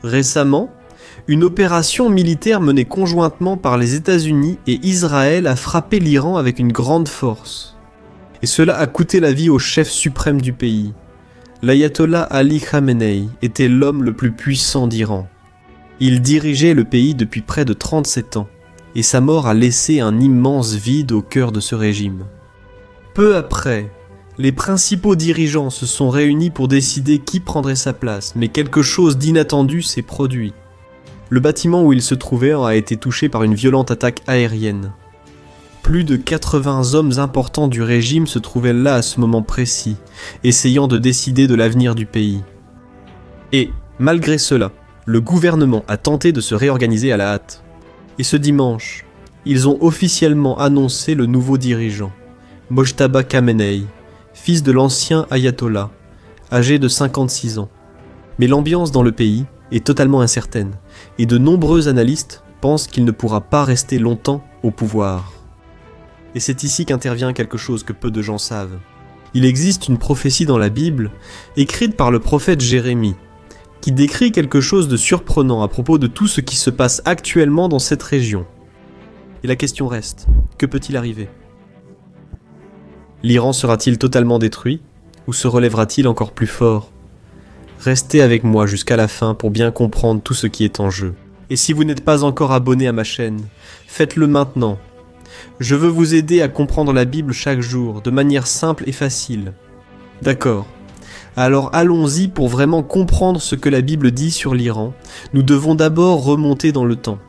Récemment, une opération militaire menée conjointement par les États-Unis et Israël a frappé l'Iran avec une grande force. Et cela a coûté la vie au chef suprême du pays. L'ayatollah Ali Khamenei était l'homme le plus puissant d'Iran. Il dirigeait le pays depuis près de 37 ans, et sa mort a laissé un immense vide au cœur de ce régime. Peu après, les principaux dirigeants se sont réunis pour décider qui prendrait sa place, mais quelque chose d'inattendu s'est produit. Le bâtiment où il se trouvait a été touché par une violente attaque aérienne. Plus de 80 hommes importants du régime se trouvaient là à ce moment précis, essayant de décider de l'avenir du pays. Et, malgré cela, le gouvernement a tenté de se réorganiser à la hâte. Et ce dimanche, ils ont officiellement annoncé le nouveau dirigeant, Mojtaba Khamenei, fils de l'ancien ayatollah, âgé de 56 ans. Mais l'ambiance dans le pays est totalement incertaine, et de nombreux analystes pensent qu'il ne pourra pas rester longtemps au pouvoir. Et c'est ici qu'intervient quelque chose que peu de gens savent. Il existe une prophétie dans la Bible, écrite par le prophète Jérémie, qui décrit quelque chose de surprenant à propos de tout ce qui se passe actuellement dans cette région. Et la question reste, que peut-il arriver ? L'Iran sera-t-il totalement détruit, ou se relèvera-t-il encore plus fort ? Restez avec moi jusqu'à la fin pour bien comprendre tout ce qui est en jeu. Et si vous n'êtes pas encore abonné à ma chaîne, faites-le maintenant. Je veux vous aider à comprendre la Bible chaque jour, de manière simple et facile. D'accord. Alors allons-y pour vraiment comprendre ce que la Bible dit sur l'Iran. Nous devons d'abord remonter dans le temps.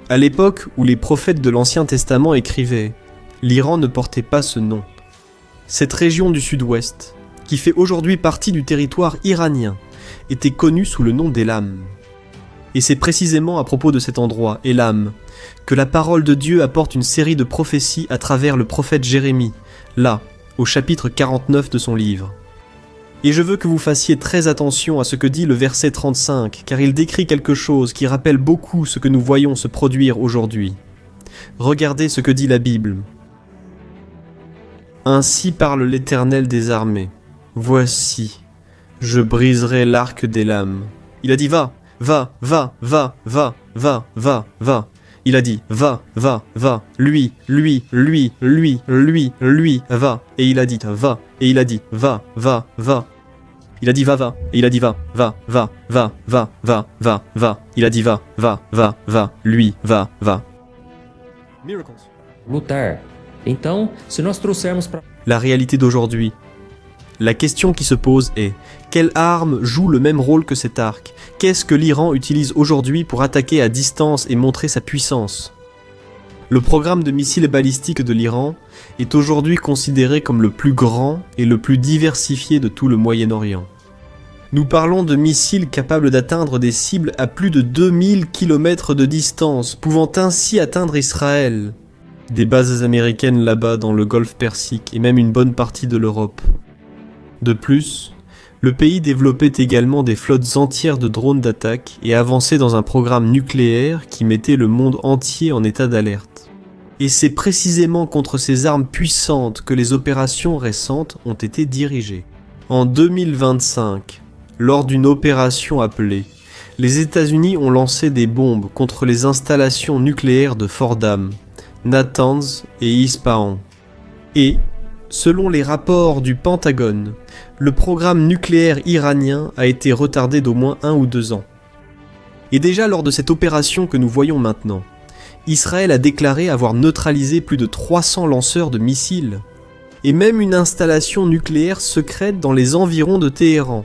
À l'époque où les prophètes de l'Ancien Testament écrivaient, l'Iran ne portait pas ce nom. Cette région du sud-ouest, qui fait aujourd'hui partie du territoire iranien, était connue sous le nom d'Élam. Et c'est précisément à propos de cet endroit, Élam, que la parole de Dieu apporte une série de prophéties à travers le prophète Jérémie, là, au chapitre 49 de son livre. Et je veux que vous fassiez très attention à ce que dit le verset 35, car il décrit quelque chose qui rappelle beaucoup ce que nous voyons se produire aujourd'hui. Regardez ce que dit la Bible. Ainsi parle l'Éternel des armées. Voici, je briserai l'arc d'Élam. Il a dit va, va, va, va, va, va, va, va. Il a dit va, va, va, lui, va. Et il a dit va, et il a dit va, va, va. Il a dit va, va, et il a dit va, va, va, va, va, va, va, va. Il a dit va, va, va, va, lui, va, va. Miracles. Lutar. Então, se nós trouxermos para la réalité d'aujourd'hui. La question qui se pose est, quelle arme joue le même rôle que cet arc ? Qu'est-ce que l'Iran utilise aujourd'hui pour attaquer à distance et montrer sa puissance ? Le programme de missiles balistiques de l'Iran est aujourd'hui considéré comme le plus grand et le plus diversifié de tout le Moyen-Orient. Nous parlons de missiles capables d'atteindre des cibles à plus de 2000 km de distance, pouvant ainsi atteindre Israël. Des bases américaines là-bas dans le golfe Persique et même une bonne partie de l'Europe. De plus, le pays développait également des flottes entières de drones d'attaque et avançait dans un programme nucléaire qui mettait le monde entier en état d'alerte. Et c'est précisément contre ces armes puissantes que les opérations récentes ont été dirigées. En 2025, lors d'une opération appelée, les États-Unis ont lancé des bombes contre les installations nucléaires de Fordham, Natanz et Ispahan. Et, selon les rapports du Pentagone, le programme nucléaire iranien a été retardé d'au moins 1 ou 2 ans. Et déjà lors de cette opération que nous voyons maintenant, Israël a déclaré avoir neutralisé plus de 300 lanceurs de missiles, et même une installation nucléaire secrète dans les environs de Téhéran,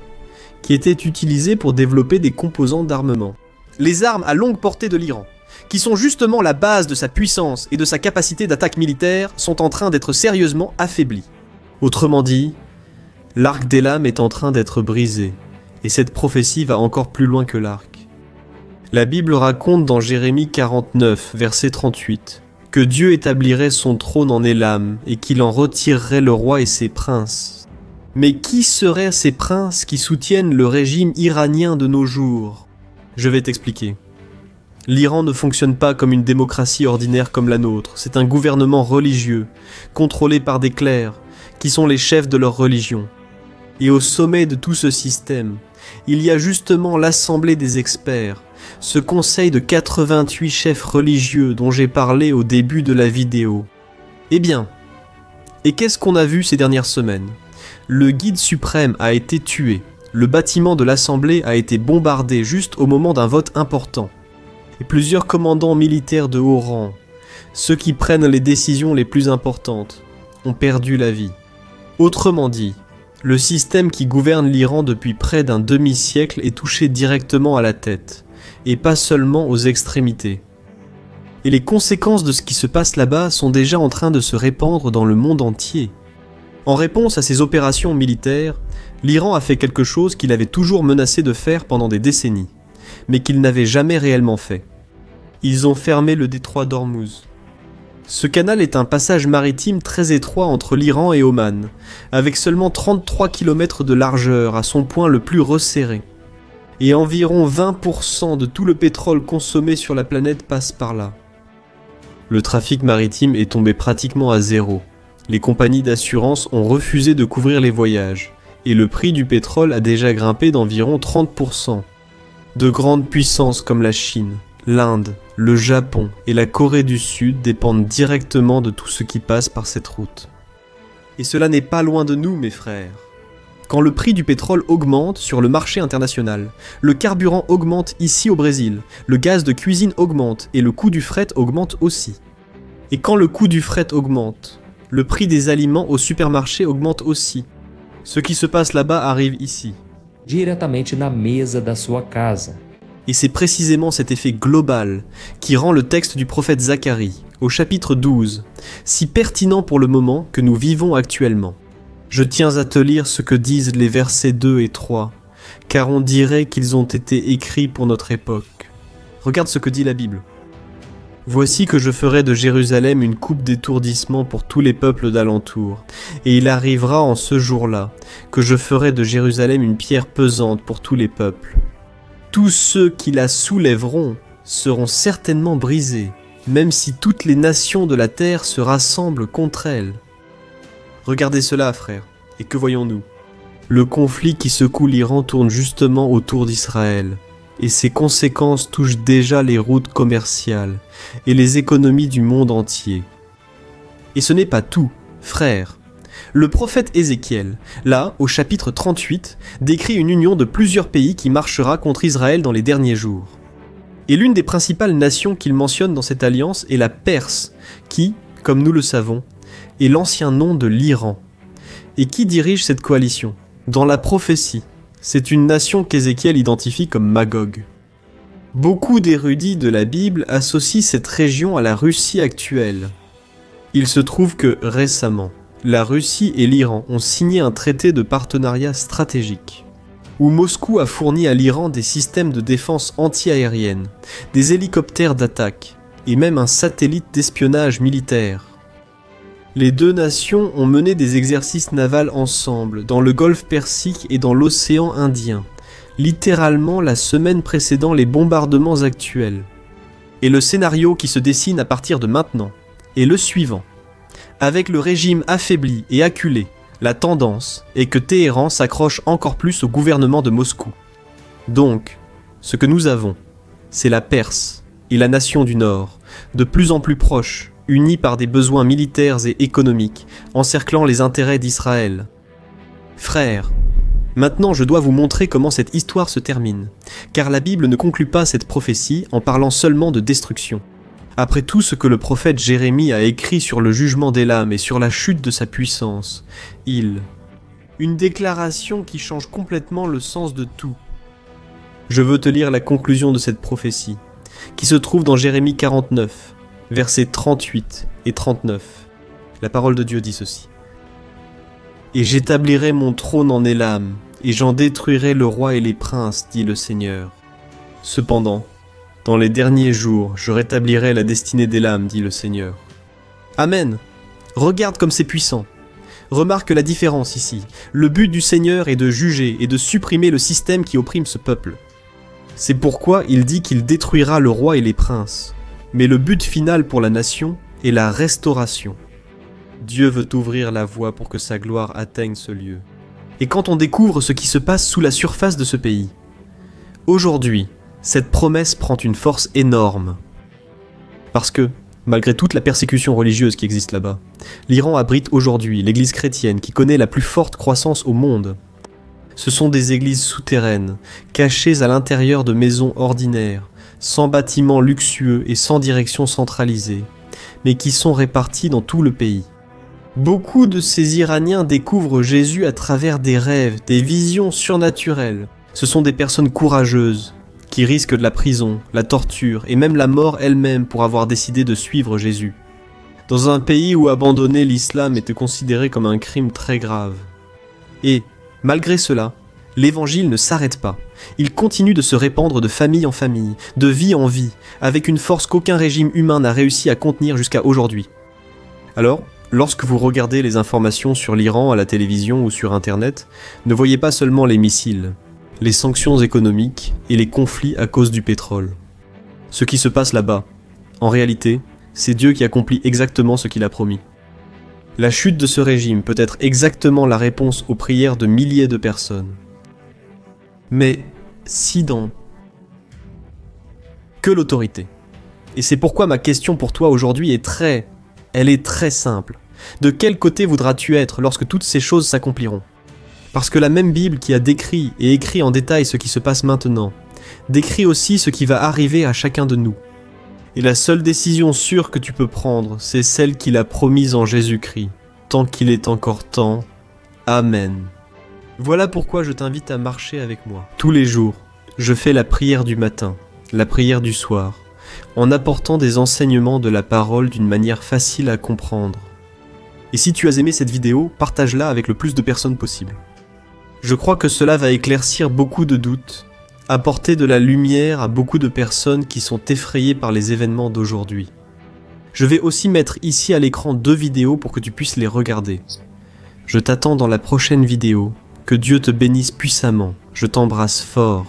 qui était utilisée pour développer des composants d'armement. Les armes à longue portée de l'Iran, qui sont justement la base de sa puissance et de sa capacité d'attaque militaire, sont en train d'être sérieusement affaiblies. Autrement dit, l'arc d'Élam est en train d'être brisé, et cette prophétie va encore plus loin que l'arc. La Bible raconte dans Jérémie 49, verset 38, que Dieu établirait son trône en Élam, et qu'il en retirerait le roi et ses princes. Mais qui seraient ces princes qui soutiennent le régime iranien de nos jours ? Je vais t'expliquer. L'Iran ne fonctionne pas comme une démocratie ordinaire comme la nôtre, c'est un gouvernement religieux, contrôlé par des clercs, qui sont les chefs de leur religion. Et au sommet de tout ce système, Il y a justement l'Assemblée des experts, ce conseil de 88 chefs religieux dont j'ai parlé au début de la vidéo. Eh bien, et qu'est-ce qu'on a vu ces dernières semaines? Le guide suprême a été tué, le bâtiment de l'Assemblée a été bombardé juste au moment d'un vote important, et plusieurs commandants militaires de haut rang, ceux qui prennent les décisions les plus importantes, ont perdu la vie. Autrement dit, le système qui gouverne l'Iran depuis près d'un demi-siècle est touché directement à la tête, et pas seulement aux extrémités. Et les conséquences de ce qui se passe là-bas sont déjà en train de se répandre dans le monde entier. En réponse à ces opérations militaires, l'Iran a fait quelque chose qu'il avait toujours menacé de faire pendant des décennies, mais qu'il n'avait jamais réellement fait. Ils ont fermé le détroit d'Ormuz. Ce canal est un passage maritime très étroit entre l'Iran et Oman, avec seulement 33 km de largeur à son point le plus resserré. Et environ 20% de tout le pétrole consommé sur la planète passe par là. Le trafic maritime est tombé pratiquement à zéro. Les compagnies d'assurance ont refusé de couvrir les voyages, et le prix du pétrole a déjà grimpé d'environ 30%. De grandes puissances comme la Chine, l'Inde, le Japon et la Corée du Sud dépendent directement de tout ce qui passe par cette route. Et cela n'est pas loin de nous, mes frères. Quand le prix du pétrole augmente sur le marché international, le carburant augmente ici au Brésil, le gaz de cuisine augmente et le coût du fret augmente aussi. Et quand le coût du fret augmente, le prix des aliments au supermarché augmente aussi. Ce qui se passe là-bas arrive ici. Diretamente na mesa da sua casa. Et c'est précisément cet effet global qui rend le texte du prophète Zacharie, au chapitre 12, si pertinent pour le moment que nous vivons actuellement. Je tiens à te lire ce que disent les versets 2 et 3, car on dirait qu'ils ont été écrits pour notre époque. Regarde ce que dit la Bible. Voici que je ferai de Jérusalem une coupe d'étourdissement pour tous les peuples d'alentour, et il arrivera en ce jour-là que je ferai de Jérusalem une pierre pesante pour tous les peuples. Tous ceux qui la soulèveront seront certainement brisés, même si toutes les nations de la terre se rassemblent contre elle. Regardez cela, frères, et que voyons-nous? Le conflit qui secoue l'Iran tourne justement autour d'Israël, et ses conséquences touchent déjà les routes commerciales et les économies du monde entier. Et ce n'est pas tout, frères. Le prophète Ézéchiel, là, au chapitre 38, décrit une union de plusieurs pays qui marchera contre Israël dans les derniers jours. Et l'une des principales nations qu'il mentionne dans cette alliance est la Perse, qui, comme nous le savons, est l'ancien nom de l'Iran. Et qui dirige cette coalition? Dans la prophétie, c'est une nation qu'Ézéchiel identifie comme Magog. Beaucoup d'érudits de la Bible associent cette région à la Russie actuelle. Il se trouve que, récemment, la Russie et l'Iran ont signé un traité de partenariat stratégique, où Moscou a fourni à l'Iran des systèmes de défense anti-aérienne, des hélicoptères d'attaque, et même un satellite d'espionnage militaire. Les deux nations ont mené des exercices navals ensemble, dans le golfe Persique et dans l'océan Indien, littéralement la semaine précédant les bombardements actuels. Et le scénario qui se dessine à partir de maintenant est le suivant. Avec le régime affaibli et acculé, la tendance est que Téhéran s'accroche encore plus au gouvernement de Moscou. Donc, ce que nous avons, c'est la Perse et la nation du Nord, de plus en plus proches, unis par des besoins militaires et économiques, encerclant les intérêts d'Israël. Frères, maintenant je dois vous montrer comment cette histoire se termine, car la Bible ne conclut pas cette prophétie en parlant seulement de destruction. Après tout ce que le prophète Jérémie a écrit sur le jugement d'Élam et sur la chute de sa puissance, une déclaration qui change complètement le sens de tout. Je veux te lire la conclusion de cette prophétie, qui se trouve dans Jérémie 49, versets 38 et 39. La parole de Dieu dit ceci. « Et j'établirai mon trône en Élam, et j'en détruirai le roi et les princes, dit le Seigneur. Cependant, dans les derniers jours, je rétablirai la destinée d'Élam, dit le Seigneur. » Amen. Regarde comme c'est puissant. Remarque la différence ici. Le but du Seigneur est de juger et de supprimer le système qui opprime ce peuple. C'est pourquoi il dit qu'il détruira le roi et les princes. Mais le but final pour la nation est la restauration. Dieu veut ouvrir la voie pour que sa gloire atteigne ce lieu. et quand on découvre ce qui se passe sous la surface de ce pays. Aujourd'hui, cette promesse prend une force énorme. Parce que, malgré toute la persécution religieuse qui existe là-bas, l'Iran abrite aujourd'hui l'église chrétienne qui connaît la plus forte croissance au monde. Ce sont des églises souterraines, cachées à l'intérieur de maisons ordinaires, sans bâtiments luxueux et sans direction centralisée, mais qui sont réparties dans tout le pays. Beaucoup de ces Iraniens découvrent Jésus à travers des rêves, des visions surnaturelles. Ce sont des personnes courageuses, qui risquent de la prison, la torture et même la mort elle-même pour avoir décidé de suivre Jésus. Dans un pays où abandonner l'islam était considéré comme un crime très grave. Et, malgré cela, l'évangile ne s'arrête pas. Il continue de se répandre de famille en famille, de vie en vie, avec une force qu'aucun régime humain n'a réussi à contenir jusqu'à aujourd'hui. Alors, lorsque vous regardez les informations sur l'Iran à la télévision ou sur Internet, ne voyez pas seulement les missiles, les sanctions économiques et les conflits à cause du pétrole. Ce qui se passe là-bas, en réalité, c'est Dieu qui accomplit exactement ce qu'il a promis. La chute de ce régime peut être exactement la réponse aux prières de milliers de personnes. Mais si dans... Que l'autorité. Et c'est pourquoi ma question pour toi aujourd'hui est très simple. De quel côté voudras-tu être lorsque toutes ces choses s'accompliront ? Parce que la même Bible qui a décrit et écrit en détail ce qui se passe maintenant, décrit aussi ce qui va arriver à chacun de nous. Et la seule décision sûre que tu peux prendre, c'est celle qu'il a promise en Jésus-Christ, tant qu'il est encore temps. Amen. Voilà pourquoi je t'invite à marcher avec moi. Tous les jours, je fais la prière du matin, la prière du soir, en apportant des enseignements de la parole d'une manière facile à comprendre. Et si tu as aimé cette vidéo, partage-la avec le plus de personnes possible. Je crois que cela va éclaircir beaucoup de doutes, apporter de la lumière à beaucoup de personnes qui sont effrayées par les événements d'aujourd'hui. Je vais aussi mettre ici à l'écran 2 vidéos pour que tu puisses les regarder. Je t'attends dans la prochaine vidéo. Que Dieu te bénisse puissamment. Je t'embrasse fort.